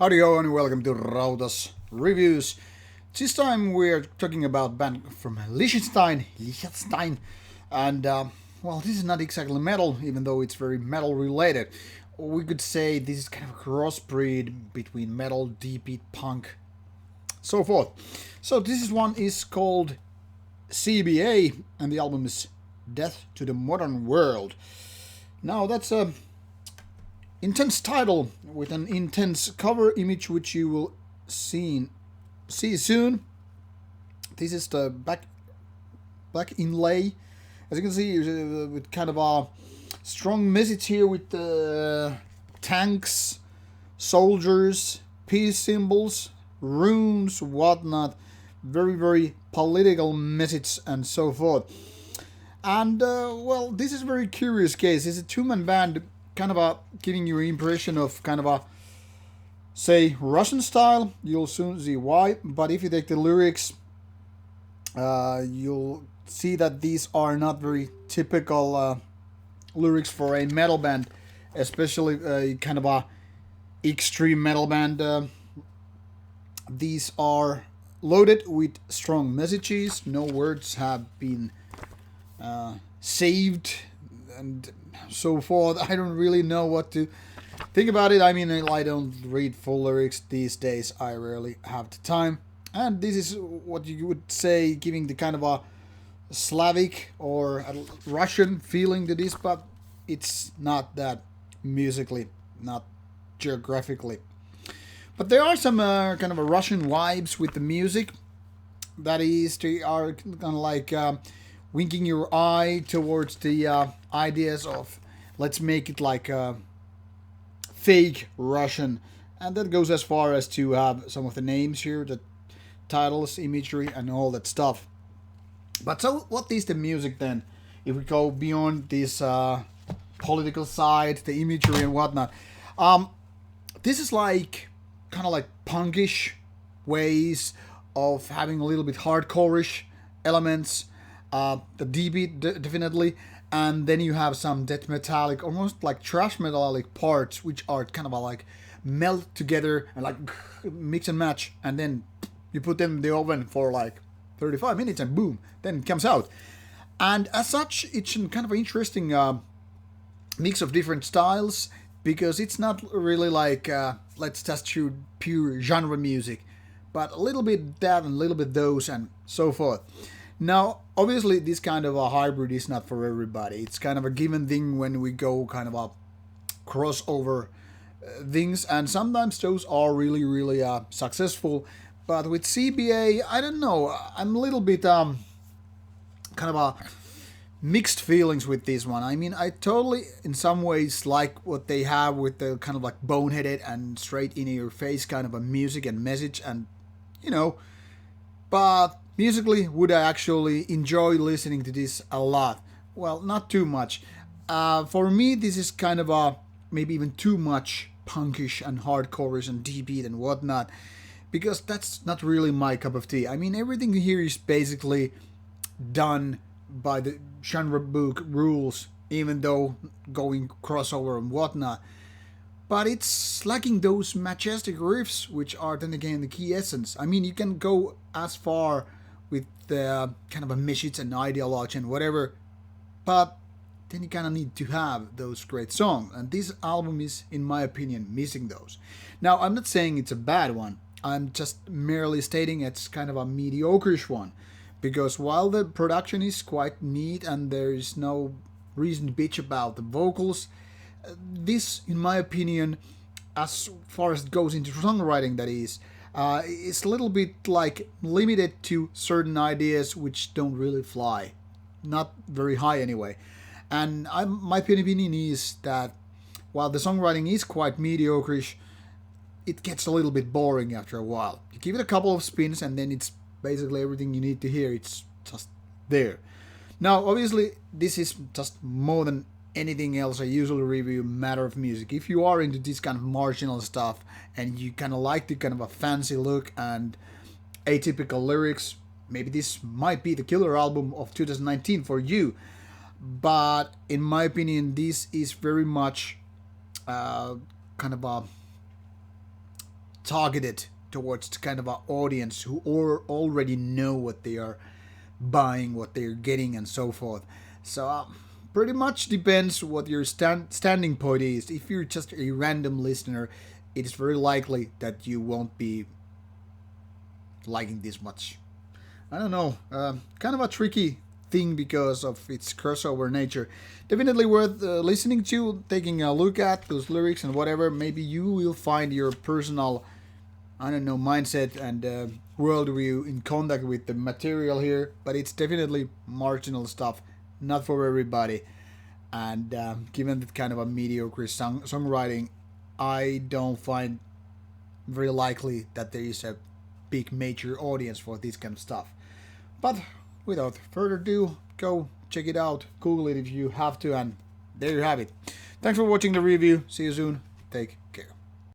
Howdy ho and welcome to Rauta's Reviews. This time we're talking about band from Liechtenstein, and well, this is not exactly metal, even though it's very metal related. We could say this is kind of a crossbreed between metal, deep beat, punk, so forth. So one is called C.B.A. and the album is Death to the Modern World. Now that's a intense title with an intense cover image, which you will see soon. This is the back inlay, as you can see, with kind of a strong message here with the tanks, soldiers, peace symbols, runes, whatnot. Very political message and so forth. And well, this is a very curious case. It's a two-man band, kind of a giving you an impression of kind of a, say, Russian style. You'll soon see why. But if you take the lyrics, you'll see that these are not very typical lyrics for a metal band, especially kind of a extreme metal band. These are loaded with strong messages. No words have been saved and so forth. I don't really know what to think about it. I mean, I don't read full lyrics these days. I rarely have the time. And this is what you would say, giving the kind of a Slavic or a Russian feeling to this, but it's not that musically, not geographically. But there are some kind of a Russian vibes with the music. That is, they are kind of like winking your eye towards the ideas of, let's make it like a fake Russian. And that goes as far as to have some of the names here, the titles, imagery, and all that stuff. But so, what is the music then? If we go beyond this political side, the imagery and whatnot. This is like kind of like punkish ways of having a little bit hardcore-ish elements. The deep beat definitely, and then you have some death metallic, almost like thrash metallic parts, which are kind of like melt together and like mix and match, and then you put them in the oven for like 35 minutes, and boom, then it comes out. And as such, it's kind of an interesting mix of different styles, because it's not really like let's just shoot pure genre music, but a little bit that and a little bit those and so forth. Now, obviously, this kind of a hybrid is not for everybody. It's kind of a given thing when we go kind of a crossover things, and sometimes those are really successful. But with C.B.A, I don't know. I'm a little bit kind of a mixed feelings with this one. I mean, I totally, in some ways, like what they have with the kind of like boneheaded and straight in your face kind of a music and message, and but musically, would I actually enjoy listening to this a lot? Well, not too much. For me, this is kind of a maybe even too much punkish and hardcore and deep beat and whatnot, because that's not really my cup of tea. I mean, everything here is basically done by the genre book rules, even though going crossover and whatnot. But it's lacking those majestic riffs, which are then again the key essence. I mean, you can go as far with the kind of a message and ideology and whatever, but then you kind of need to have those great songs. And this album is, in my opinion, missing those. Now, I'm not saying it's a bad one. I'm just merely stating it's kind of a mediocre-ish one. Because while the production is quite neat and there is no reason to bitch about the vocals, this, in my opinion, as far as it goes into songwriting, that is a little bit like limited to certain ideas which don't really fly. Not very high anyway. And my opinion is that while the songwriting is quite mediocre-ish, it gets a little bit boring after a while. You give it a couple of spins and then it's basically everything you need to hear. It's just there. Now, obviously, this is just more than anything else I usually review matter of music. If you are into this kind of marginal stuff and you kind of like the kind of a fancy look and atypical lyrics, maybe this might be the killer album of 2019 for you. But in my opinion, this is very much kind of a targeted towards kind of an audience who already know what they are buying, what they're getting, and so forth. So pretty much depends what your standing point is. If you're just a random listener, it is very likely that you won't be liking this much. I don't know, kind of a tricky thing because of its crossover nature. Definitely worth listening to, taking a look at those lyrics and whatever. Maybe you will find your personal, I don't know, mindset and worldview in contact with the material here. But it's definitely marginal stuff, not for everybody. And given that kind of a mediocre songwriting, I don't find very likely that there is a big major audience for this kind of stuff. But without further ado, go check it out, Google it if you have to, and there you have it. Thanks for watching the review. See you soon. Take care.